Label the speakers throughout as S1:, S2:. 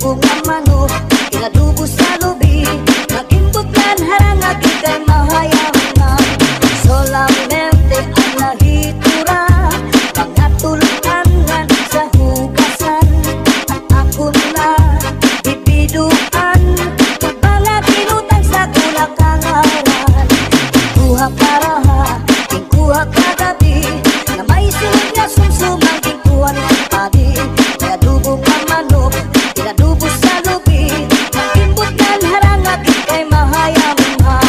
S1: Adubo nga manok, inadubo sa lubi, nagimbutlan harang at ikay mahayaman. Solamente ang nahitura, mga tulunan sa hugasan. At ako na bibiduan, mga pinutang sa kulakangaran. Kuha karaha, kuha kagabi, na may sunod na sumsumang kuha ng padi. Adubo nga manok, inadubo sa lubi, nagimbutlan harang at ikay mahayaman.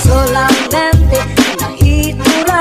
S1: Solamente nahitura,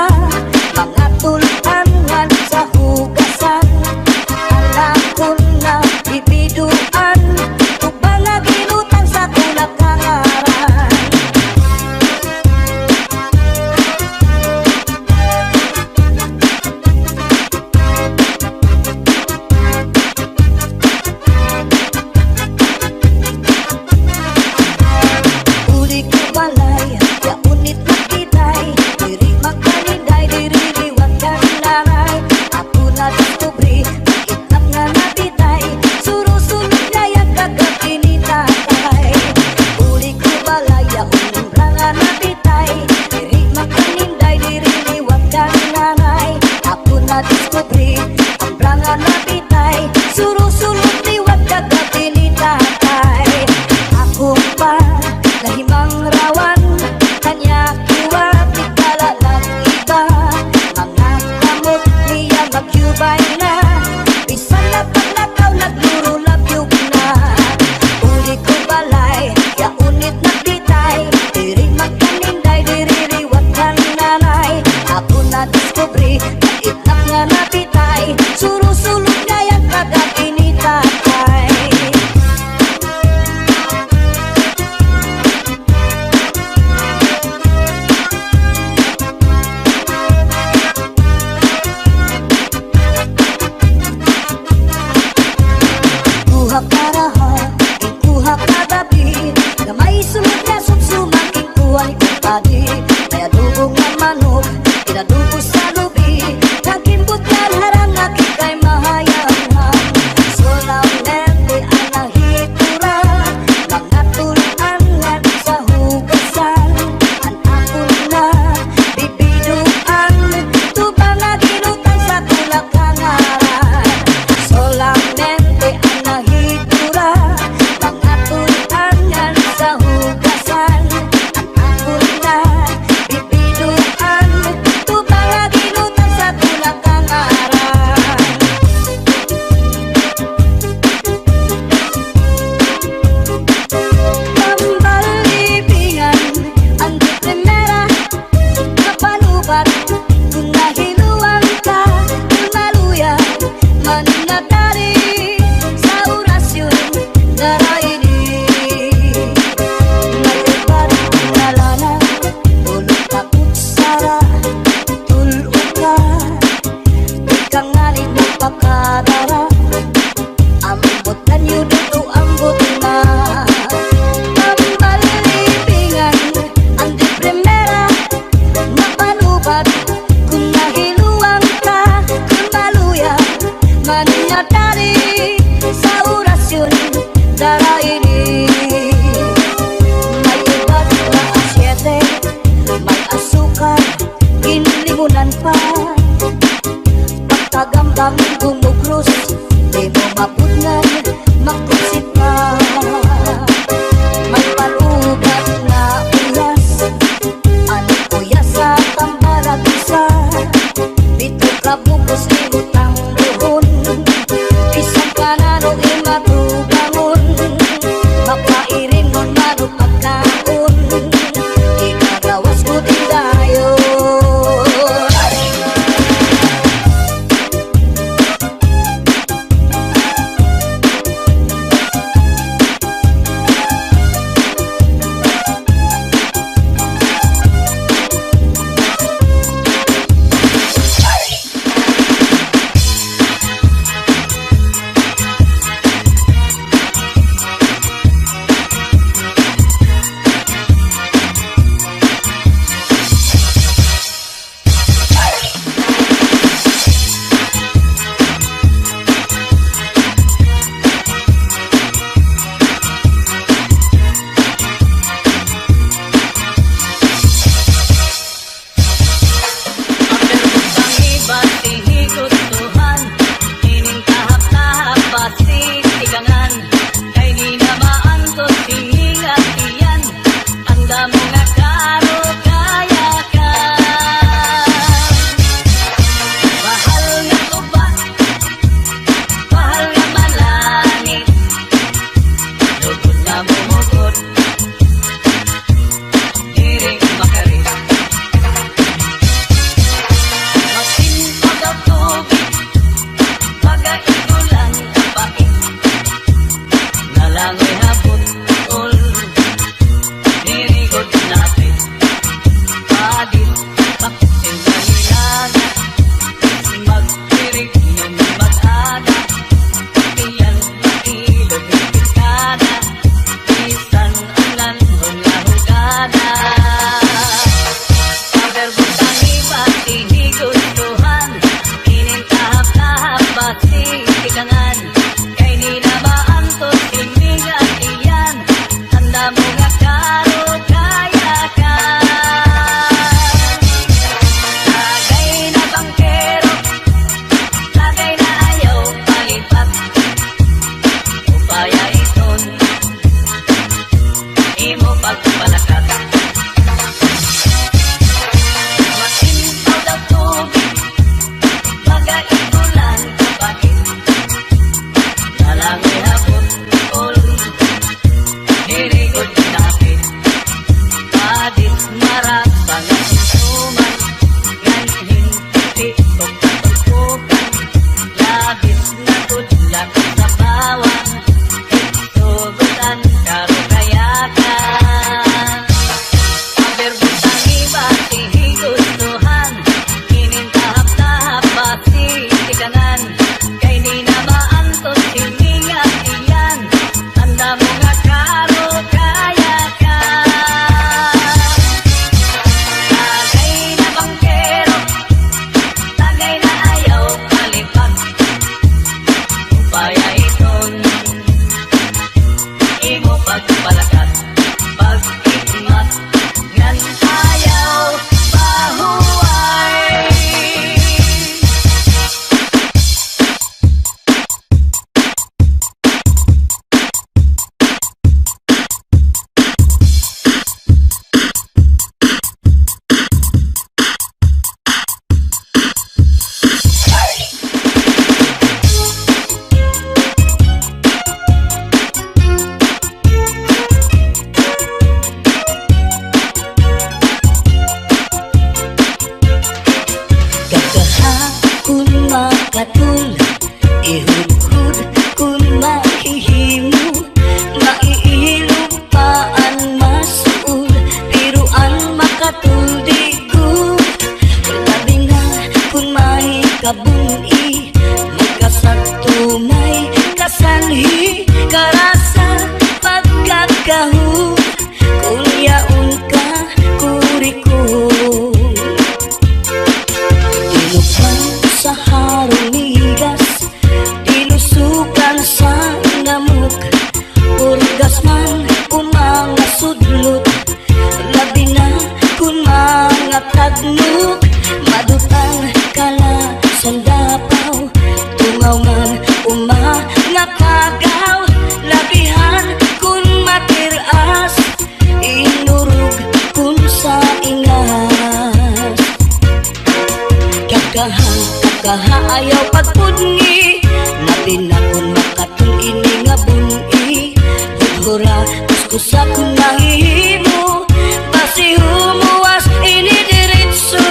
S1: kakaayaw pagpudngi, labi na kung makatul ini nga bungi. Hudhura kuskusa kung nahihimo, basi humuwas ini diritso.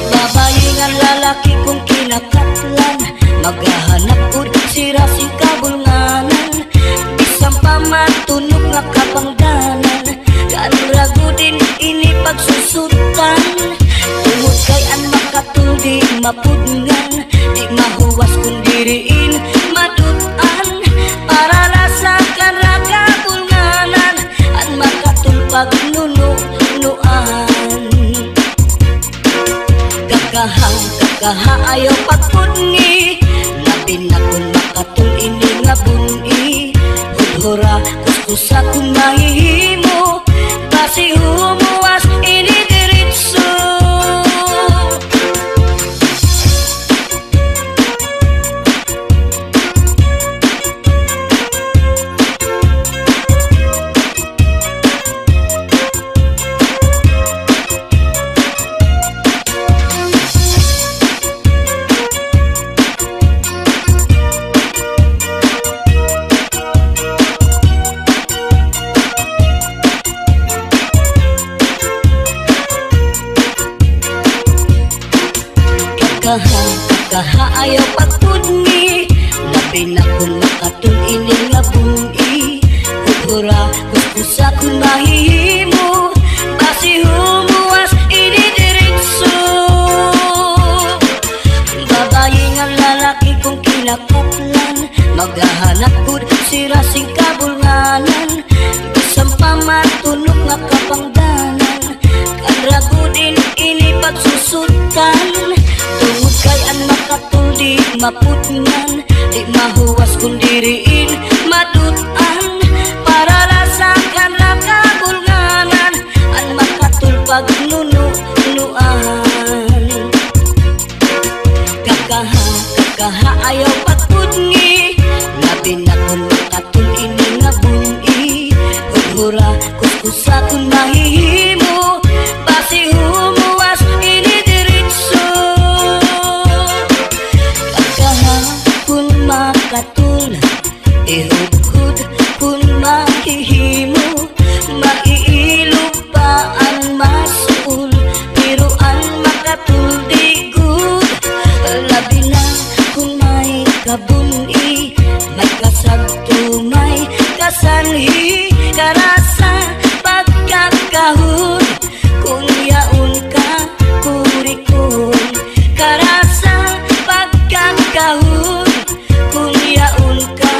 S1: Babae nga lalaki kung kinakatlan, maghahanap ud sira sing kabulnganan. Bisang pamatunog nga kapangdanan, kanrago din ini pagsusutan. Tungod kay an makatul di mapudngan, di mahuwas kung diriin madutan. Para lasakan ra kabulnganan, an makatul pagnunuan. Kakaayaw pagpudngi, labi na kung makatul ini nga bungi. Hudhura kuskusa kung mahihimo, basi humuwas ini diritso. Kakaayaw pagpudngi, labi na kung makatul ini nga bungi. Hudhura kuskusa kung mahihimo, basi humuwas ini diritso. Babae nga lalaki kung kinakatlan, maghahanap ud sira sing kabulnganan. Bisang pamatunog nga kapangdanan, kanrago din ini pagsusutan. Tungod kay an makatul di mapudngan, di mahuwas kung diriin madutan. Para lasakan ra kabulnganan, an makatul pagnunuan. Kakaayaw pagpudngi, labi na kung makatul ini nga bungi. Hudhura kuskusa kung mahihimo, basi humuwas ini diritso. Kung makatul, ihudhud kung mahihimo, maiilog pa ang masul, pero ang makatul di good. Labi na kung may kabuni, may kasagto, may kasanhi, karasa pagkakahon. Kung yaon ka kurikon, karasa pagkakahon. Kung yaon ka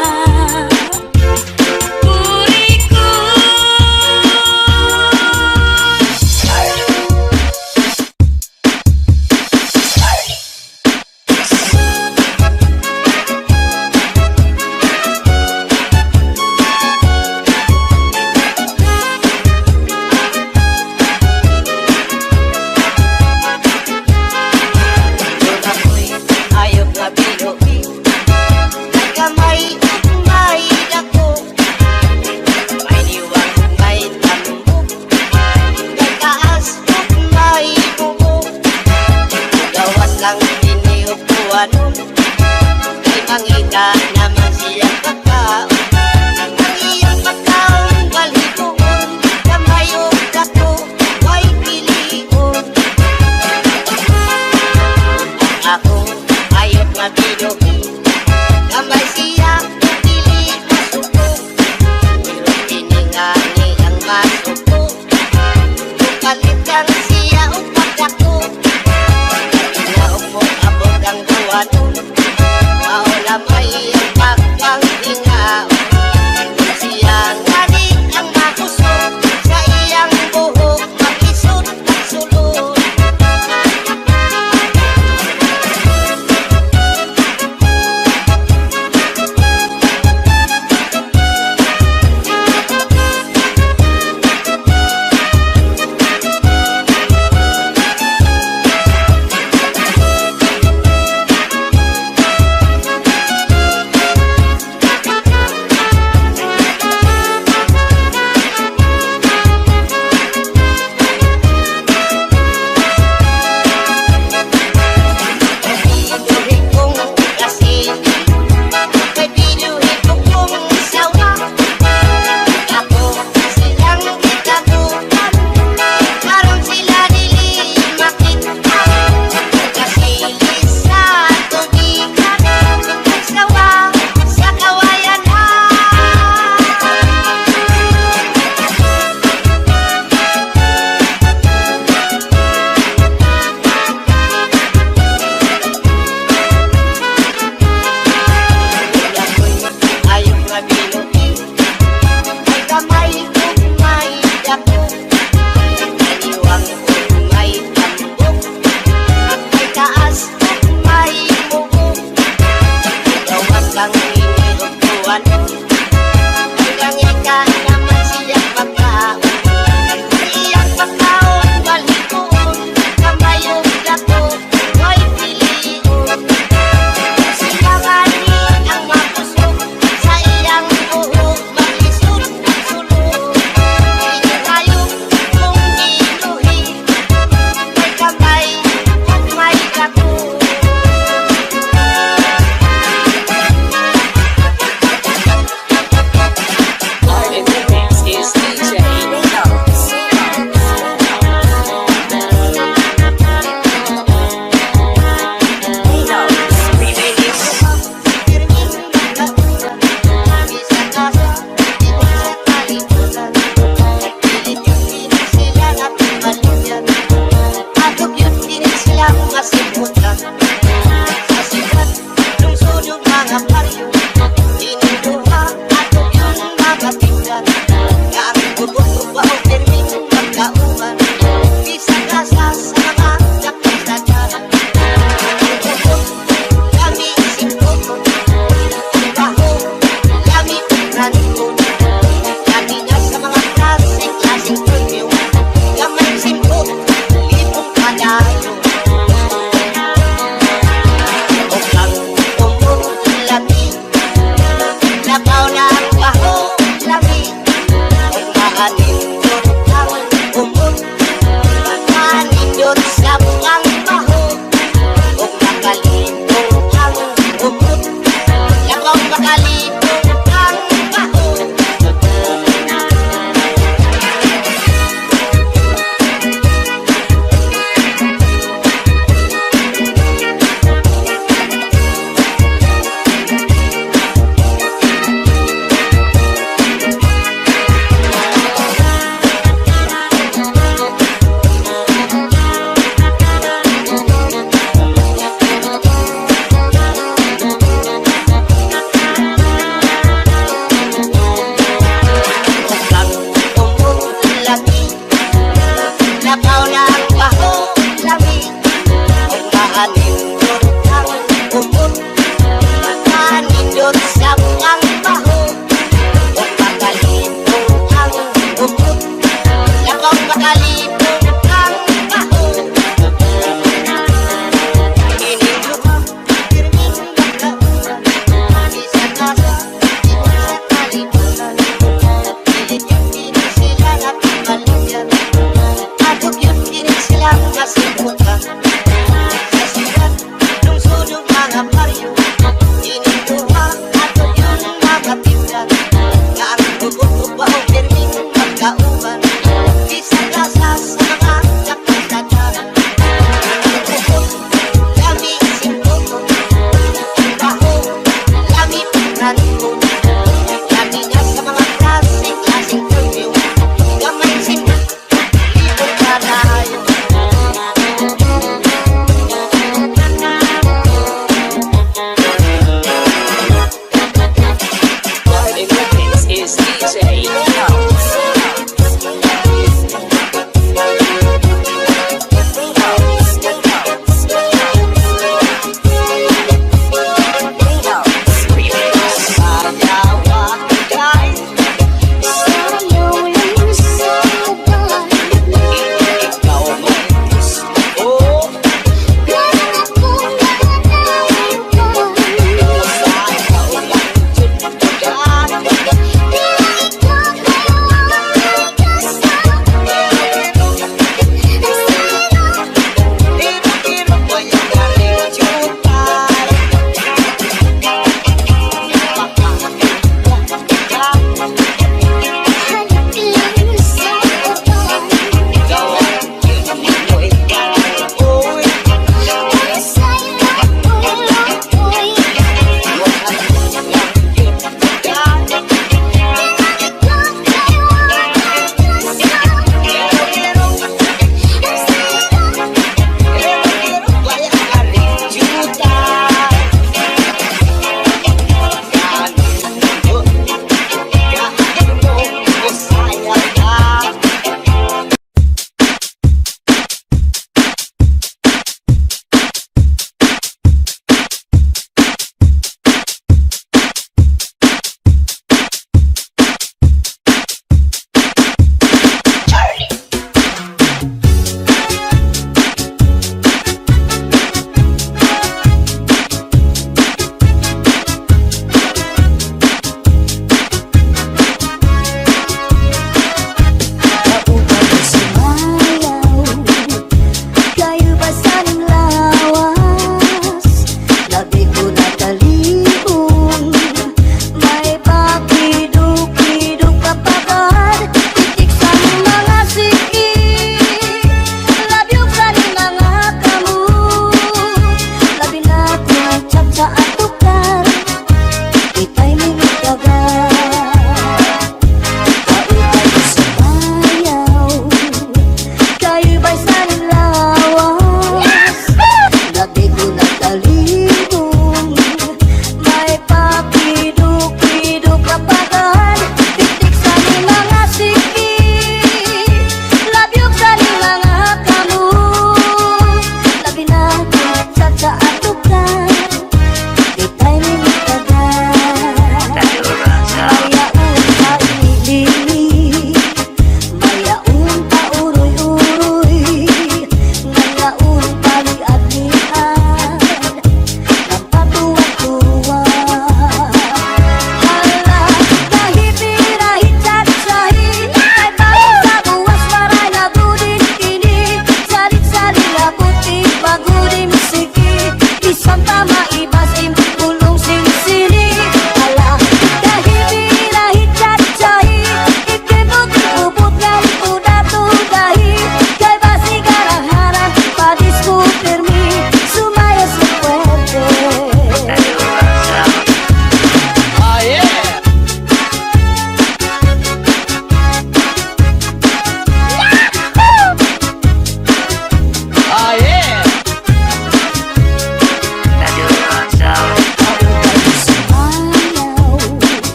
S2: inirupuan hanggang ika naman siya pagkaon. Iyang pagkaon balikoon kamayong dato ay pilion. Sinangani ang mapusok sa iyang buhok malisod ang sulod. Inayok kong giluhi may kamay at may dato.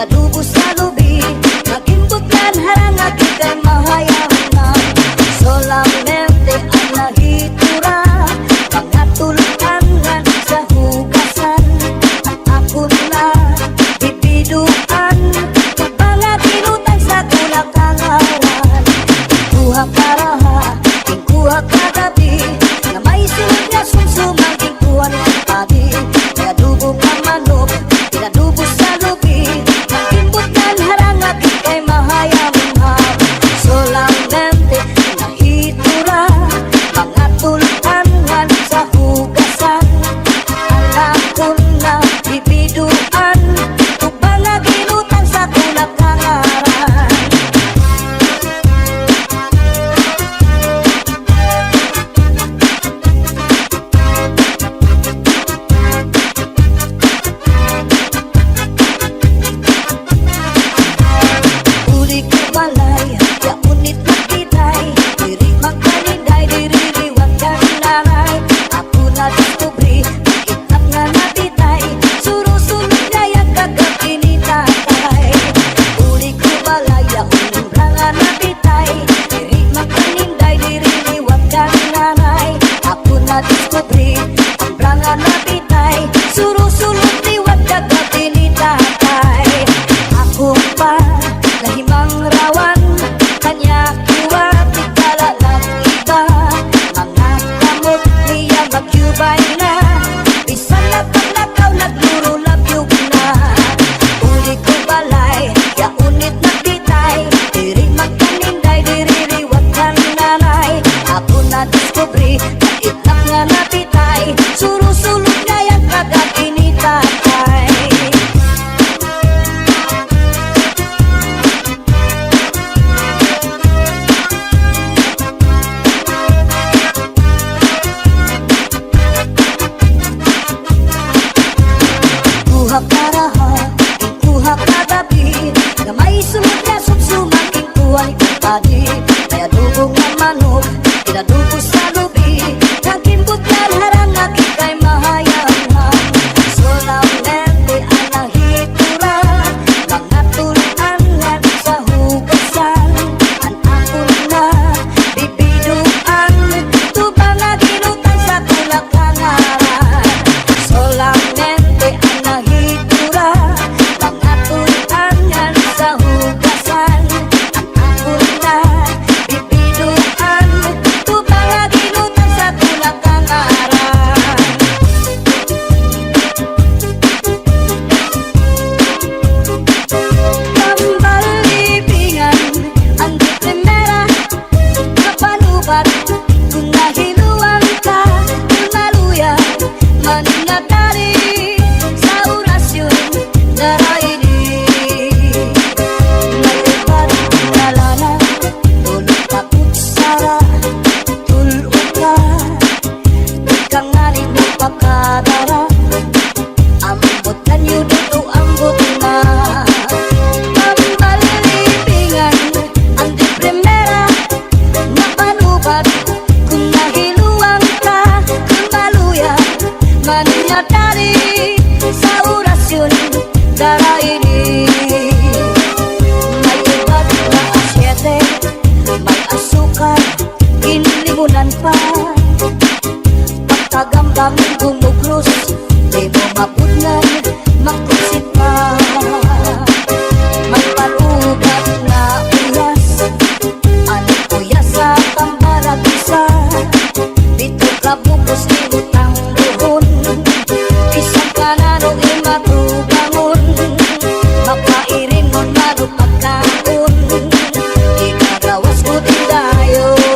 S1: Nadubo sa lubi, magimbutlan harang agit kay mahayang. Solamente ang nahitura, mga tulutangan sa hugasan. Ang ako na bibiduan, mga kinutang sa kunakangawan. Kuha karaha, kuha kagabi, na may silid na sumsumang kuha ng padi. Kaya dubo ka manok, pinadubo sa lubi, magimbutlan harang agit kay mahayang. Solamente nahitura, mga tulutangan sa hugasan. Alam ko na bibiduan, upang naginutang sa kunakangaran. Uli ko balay, ya unit magkitay, diri magkalinday, diri liwag ka nanay. Ako na diskubri, makitap nga nabitay, surusunod na yung kagabi ni tatay. Uli ko balay, ya unibra nga nabitay, diri magkalinday, diri liwag ka nanay. Ako na diskubri, ang bra nga nabitay, surusunod liwag kagabi ni tatay. Ako pa nahimang rawan, kanya kuha tigala lang iba. Mga kamot niya magyubay na, bisan na pagnakaw nagluro labyog na. Uli ko balay, ya unit nagbitay, diri magkaninday, diri riwag ka nanay. Ako na diskubri, naitlap nga nabitay, surusulog na yung kagabi ni tatay. Kuha karaha, kuha kagabi, na may sunod na sumsumang kuha ni kapadi. Kaya dugo nga manok, pinadugo sa lubi, nagimbutlan harang agit kay mahayang. Solamente ang nahitura, mga tulutangan sa hugasan. Ang ako na bibiduan, tubang naginutang sa kunakangaran. Solamente ang nahitura, mga tulutangan sa hugasan. Ang ako na bibiduan, tubang naginutang sa kunakangaran. Tambal libingan, ang di primera, kapanubat, kung nahiluan ka, kung naluya, maningatari sa orasyon, daraini. Nalipat kalana, tulog takot sara, tulog ka, di ka nga rin magpakadara. Ambot na niyo dito, ambot na. Tambal libingan, ang di primera, napanubat, kung nahiluan ka, kung maluya, maningatari sa orasyon, daraini. May iba't na asyete, may asukal, kinlimunan pa. Pagkagambang gumugros, di mo mapudnan, makusip pa. May palugat na uyas, ano uyas sa tambalag isa. Dito ka bukos ni utang buhon, isang kananong imatubangon. Mapairin mo marupagkaon, ikagawas ko din dayon.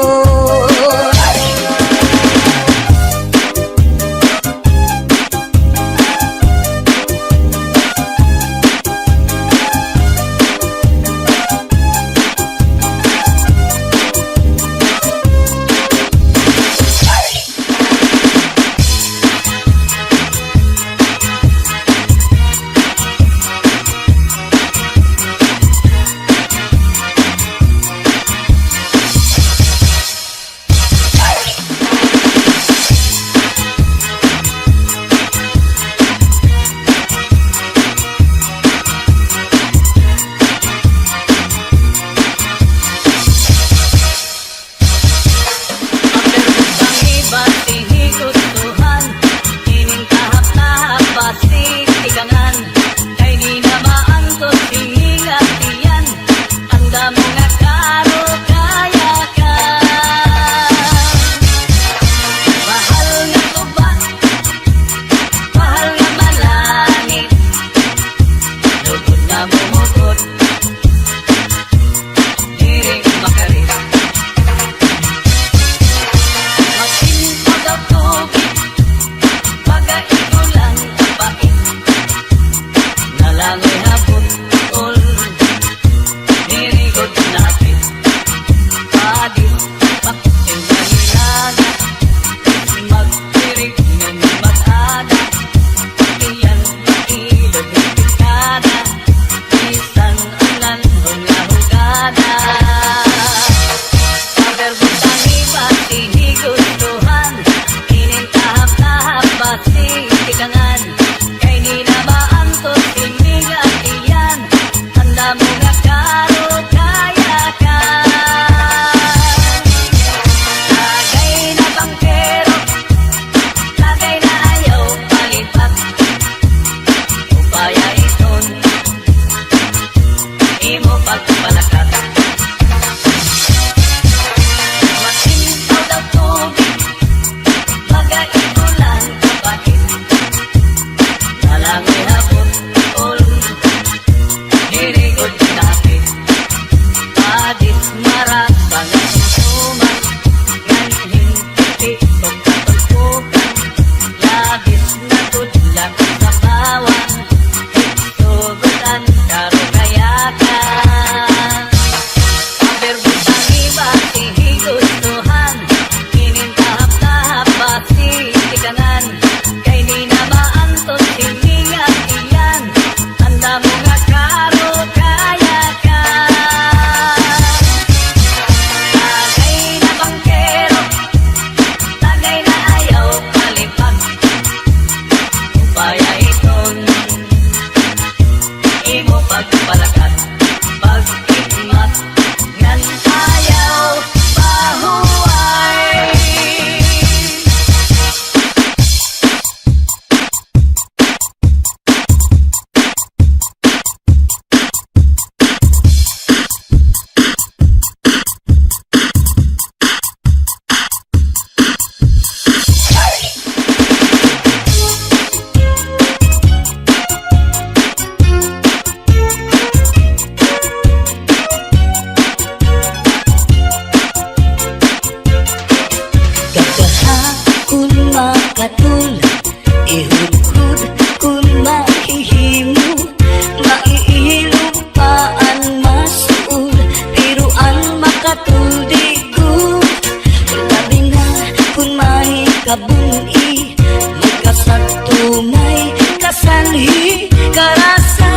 S1: kabuni, magkasagtunay, kasanhi, karasa,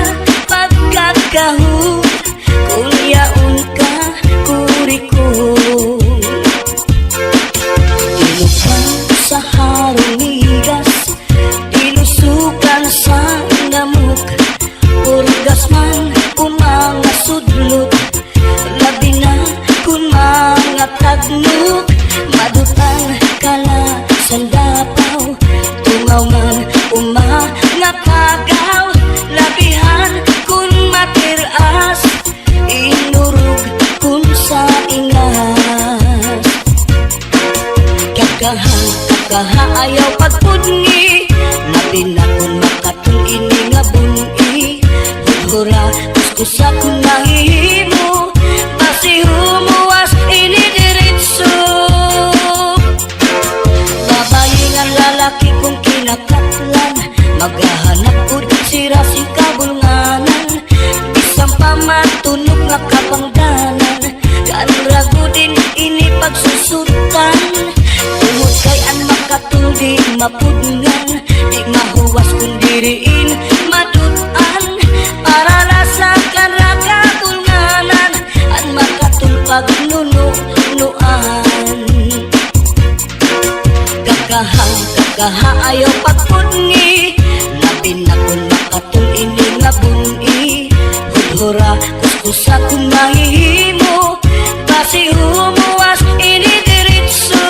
S1: pagkakahu, kunyaon ka, kurikong. Dinukan sa harunigas, dinusukan sa namuk, purgas man umanga sudlot, labi na kun mga tagnuk, madutang kala sandapaw, tungaw man umanga pagaw, labihan kun matiras, inurug kun sa ingas. Kakaha ayaw pagpudngi, labi na kun makatong ini nga bungi, hudhura kuskusa kun nahihimo, basi humuwas ini diritso. Babayi nga lalaki kung kinakatlan, maghahanap ud sira si kabulnganan, bisang pamatunog nga kapangdanan, kanrago din ini pagsusutan, tungod kay an makatuldi mapudngan, di mahuwas kung diriin madutan, para lasa kanra kabulnganan, an makatulpag nunuan. Kakaha ayaw pagpudngi, labi na kun makatul ini nga bungi, hudhura kuskusa kun mahihimo, basi humuwas ini diritso.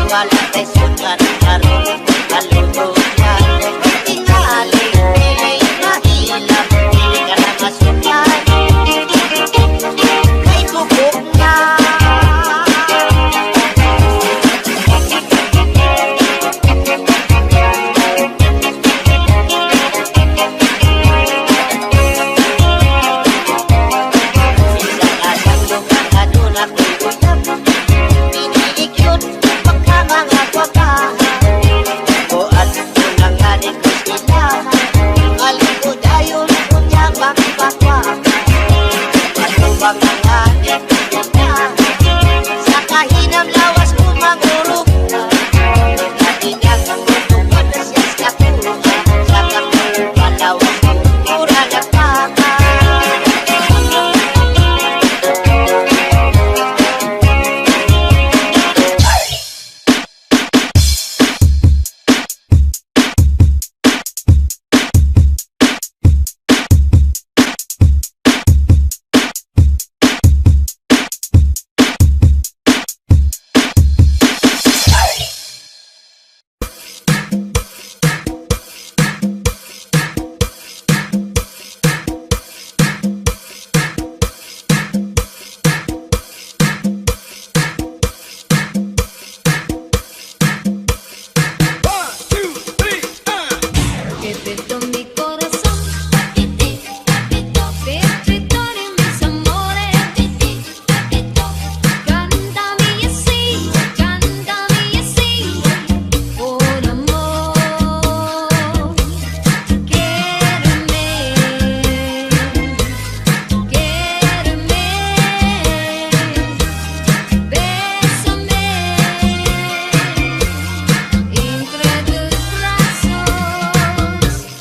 S2: wala kay sugat karon kalutugan. Tingali, dili mahilap, dili ka na masugat. Kay bubog na.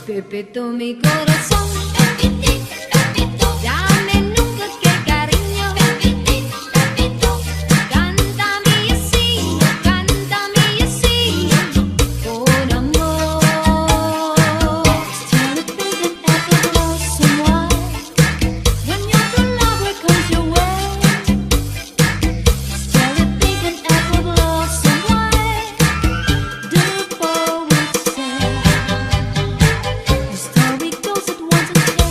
S1: Pepito mi corazón, dame nunca que cariño, cántame así, con amor. Still thinking after lost someone, when you're in love it comes your way. Still thinking after lost someone, the poets say. The story goes that once a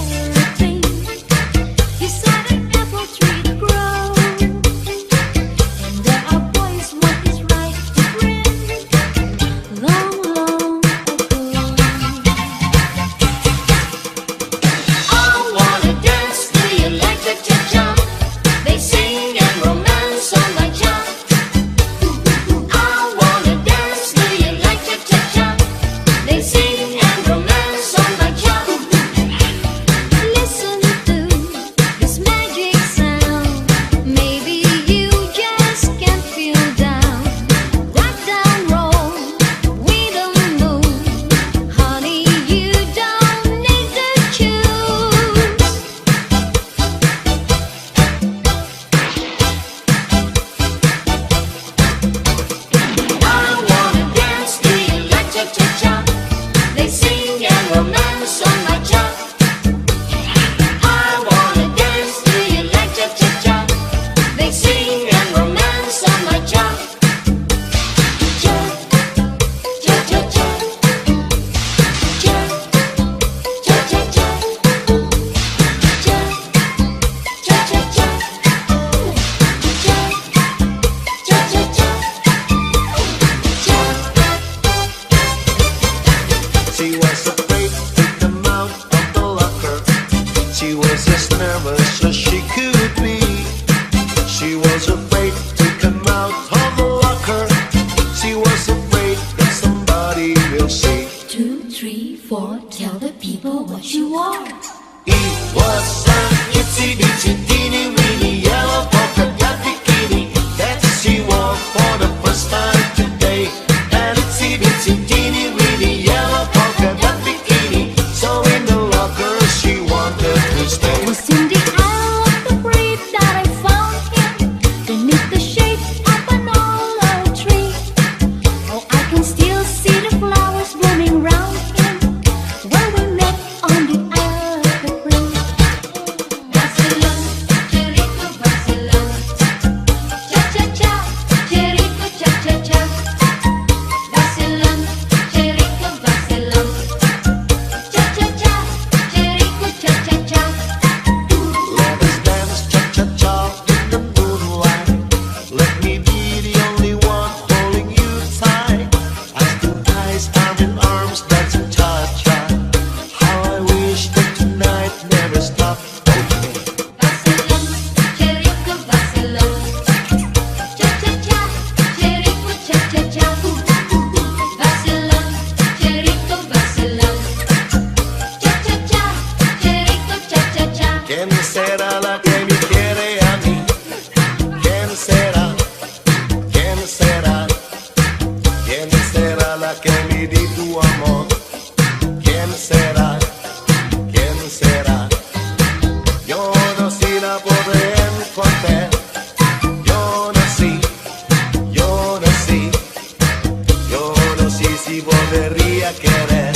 S3: a querer.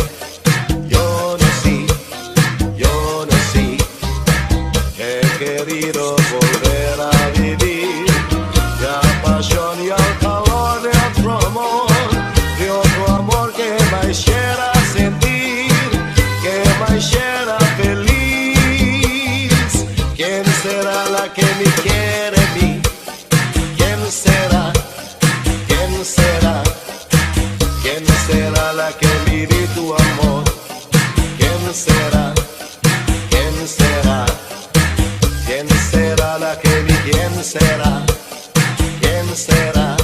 S3: Yo no sé, he querido volver a vivir. La pasión y el calor de otro amor que me hiciera sentir, que me hiciera feliz. ¿Quién será la que me quiere a mí? ¿Quién será? ¿Quién será? ¿Quién será la que me dé tu amor? ¿Quién será? ¿Quién será? ¿Quién será la que me? ¿Quién será? ¿Quién será?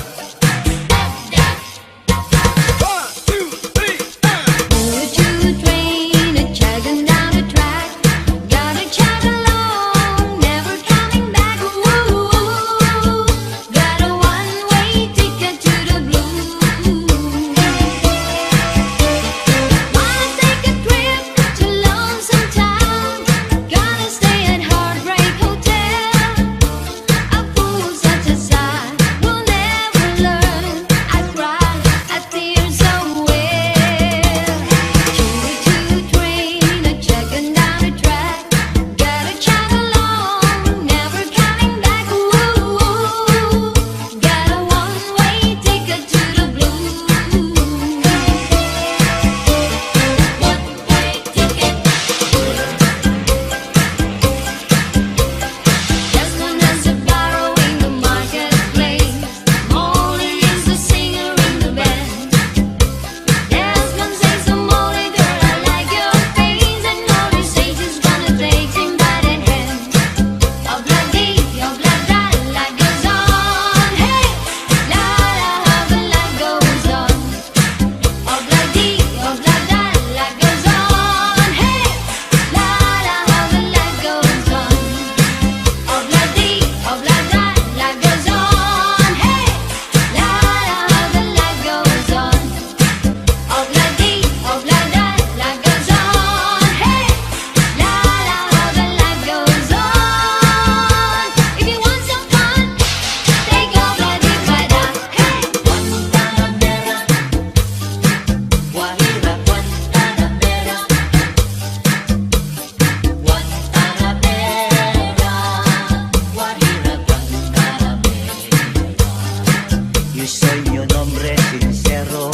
S3: Yo soy un hombre sincero,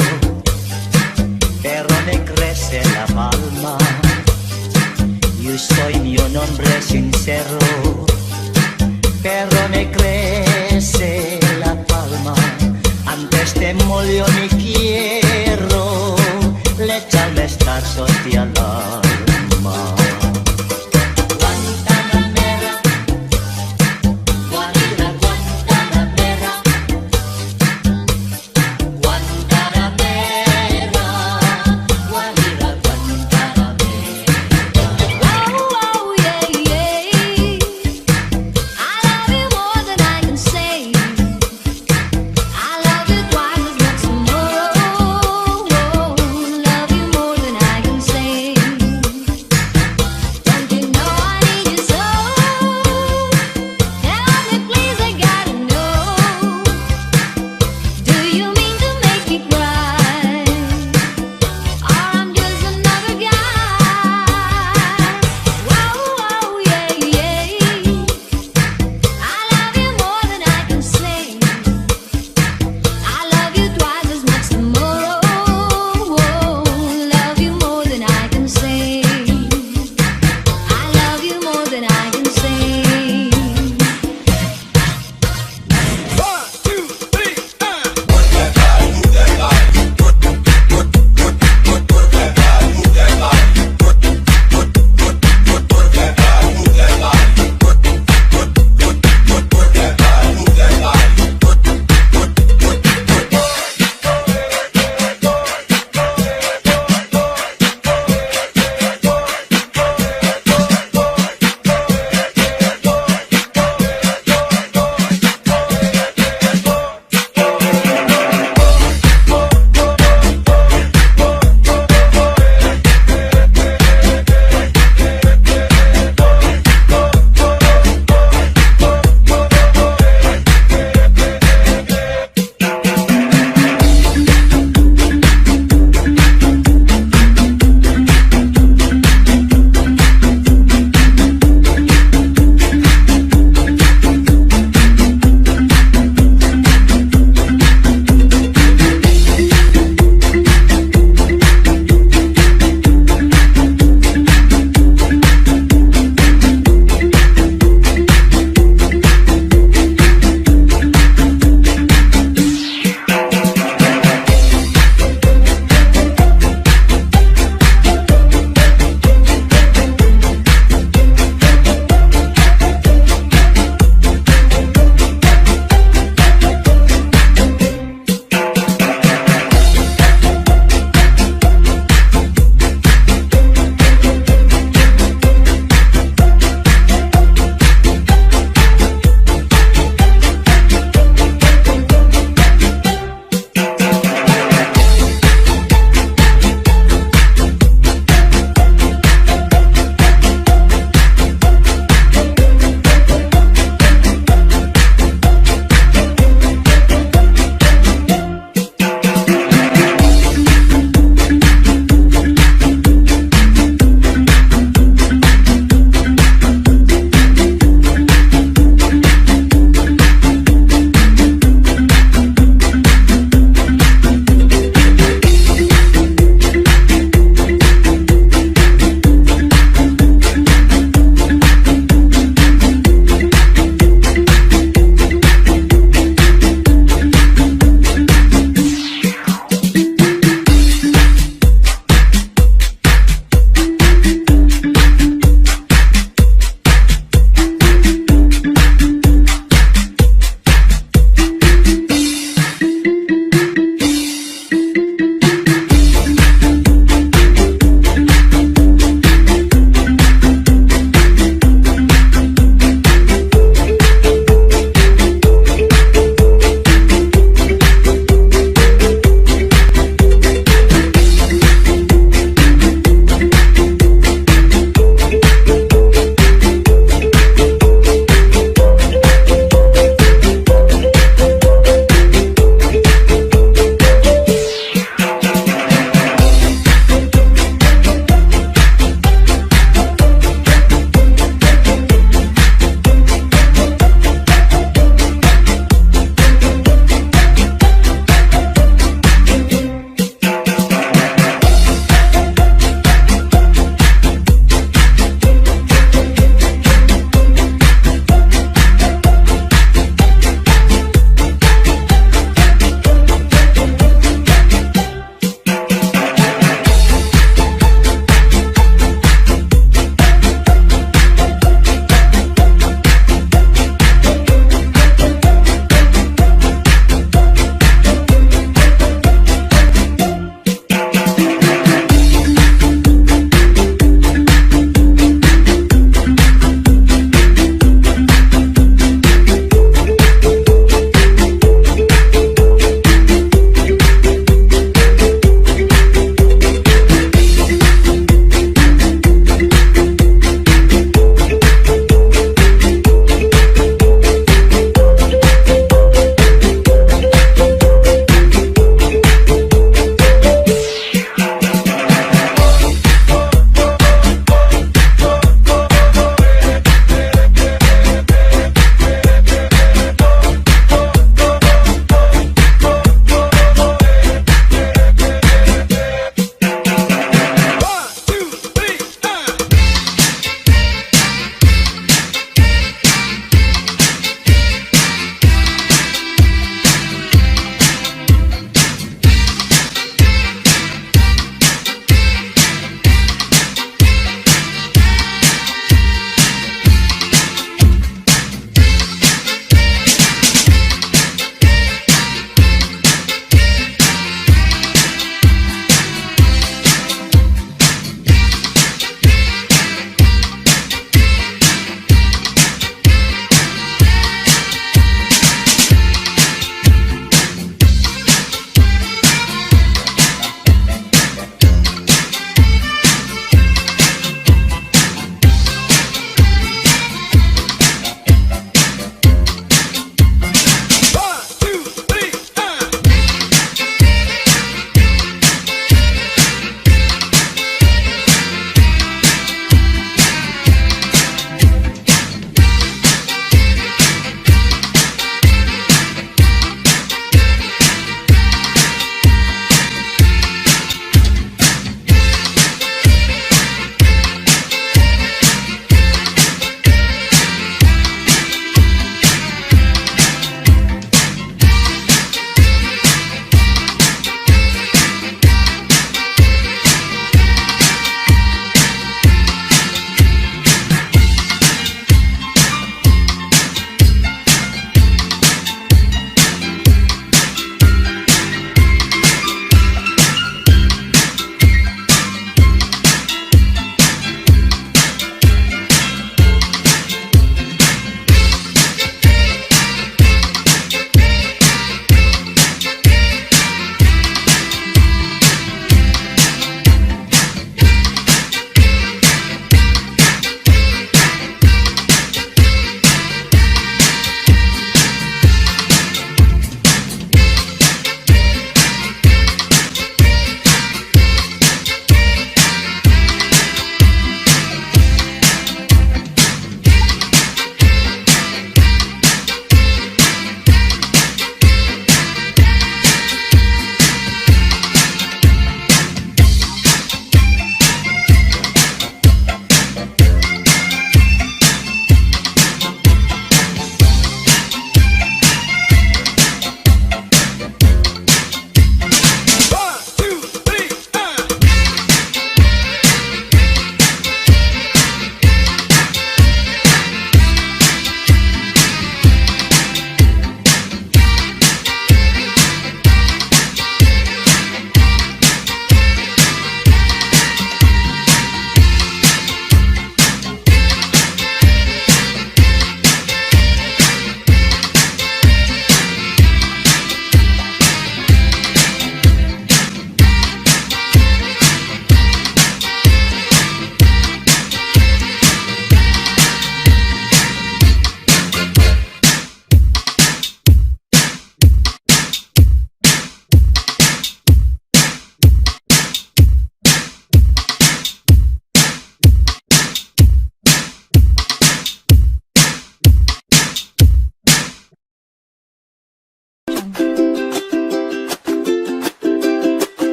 S3: pero me crece la palma. Yo soy un hombre sincero, pero me crece la palma. Antes te molió mi quiero, le echarme estar al alma.